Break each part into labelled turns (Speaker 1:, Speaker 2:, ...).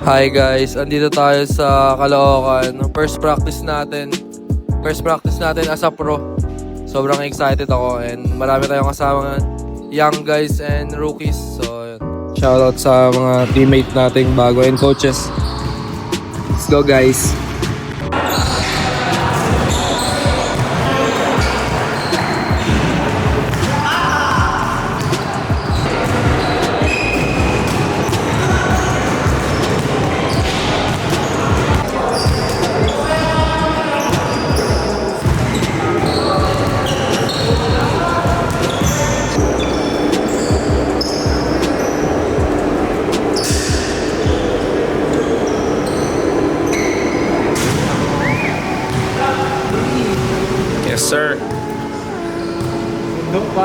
Speaker 1: Hi guys, andito tayo sa Caloocan. First practice natin. As a pro. Sobrang excited ako and marami tayong kasama young guys and rookies. So, yun. Shoutout sa mga teammate nating bago and coaches. Let's go guys.
Speaker 2: Yes, sir.
Speaker 1: Ano pa?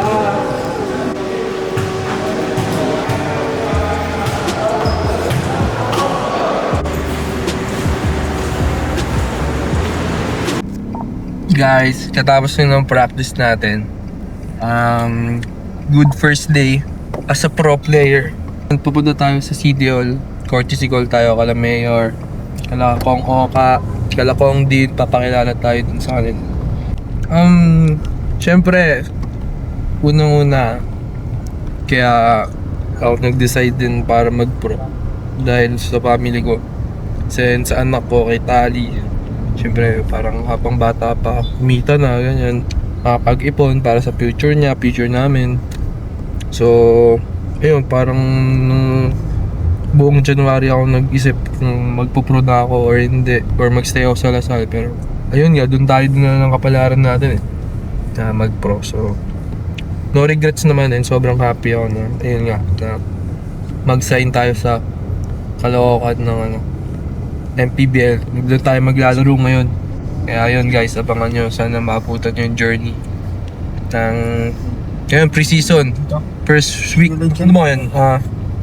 Speaker 1: Guys, katapos nyo ng practice natin. Good first day as a pro player. Pupunta tayo sa City Hall. Courtesy call tayo kala Mayor, kala Kong Oka, kala Kong Dean. Papakilala tayo dun sa kanila. Siyempre, unang-una, kaya ako nag-decide din para mag-pro dahil sa family ko. Kasi sa anak ko, kay Tali, siyempre parang habang bata pa, kumita na, ganyan. Makapag-ipon para sa future niya, future namin. So, ayun, parang nung buong January ako nag-isip kung magpo-pro na ako or hindi, or magstay ako sa Lasal. Pero ayun nga, dun tayo na ng kapalaran natin na mag-pro. So, no regrets naman and sobrang happy ako na, ayun nga, na mag-sign tayo sa Caloocan ng MPBL. Doon tayo maglalaro ngayon. Kaya ayun guys, abangan nyo. Sana maabutan nyo yung journey ng ngayon, pre-season. First week, ano mo yan?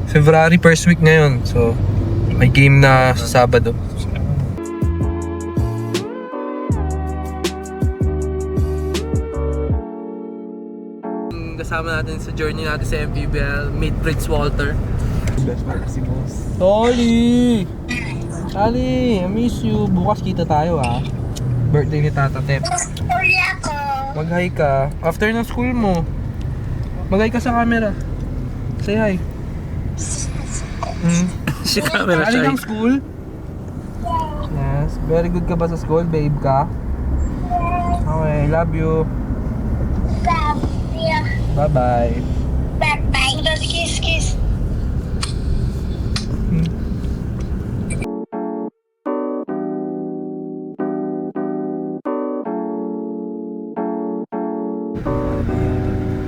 Speaker 1: February first week ngayon. So, may game na sa Sabado. Kasama natin sa journey natin sa MPBL, meet Prince Walter. Tolly! Tali, I miss you. Bukas kita tayo Birthday ni Tata Tep. Mag-hi ka. After ng school mo, mag-hi ka sa camera. Say hi.
Speaker 2: Si camera
Speaker 1: Galing
Speaker 2: siya.
Speaker 1: ng school? Yes. Very good ka ba sa school? Babe ka? Okay, love you. Bye-bye.
Speaker 3: Bye-bye. Kiss, kiss.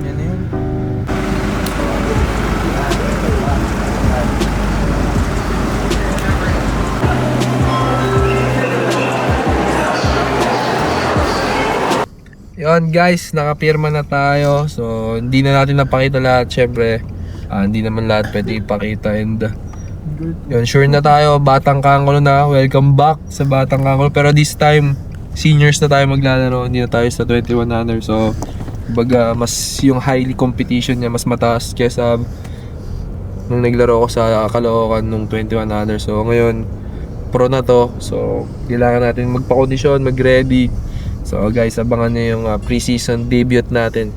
Speaker 1: Yan yun. Yun guys, nakapirma na tayo. So, hindi na natin napakita lahat. Syempre, hindi naman lahat pwede ipakita. And yun, sure na tayo. Batang Kangkolo na. Welcome back sa Batang Kangkolo. Pero this time, seniors na tayo maglalaro. Hindi na tayo sa 21 under. So, baga, mas yung highly competition niya mas mataas kesa nung naglaro ko sa Caloocan nung 21 under. So, ngayon, pro na to. So, kailangan natin magpa-kondisyon, mag-ready. So guys, abangan nyo yung pre-season debut natin.